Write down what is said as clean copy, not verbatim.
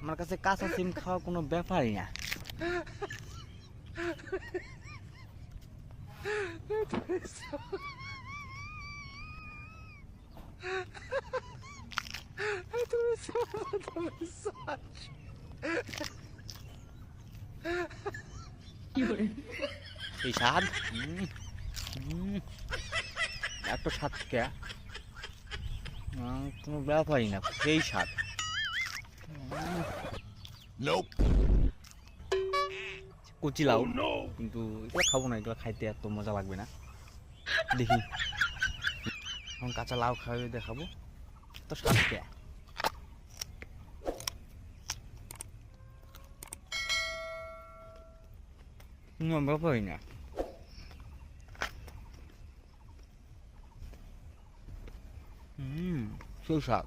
আমার কাছে কাঁচা সিম খাওয়া কোনো ব্যাপারই না। এই স্বাদ এত স্বাদ কে কোনো ব্যাপারই না, সেই স্বাদ। কচি লাউ, কিন্তু এগুলো খাবো না, এগুলো খাইতে এত মজা লাগবে না। দেখি এখন কাঁচা লাউ খাওয়াবে দেখাবো, তো স্বাদ কে ব্যাপারই না। সেই স্বাদ।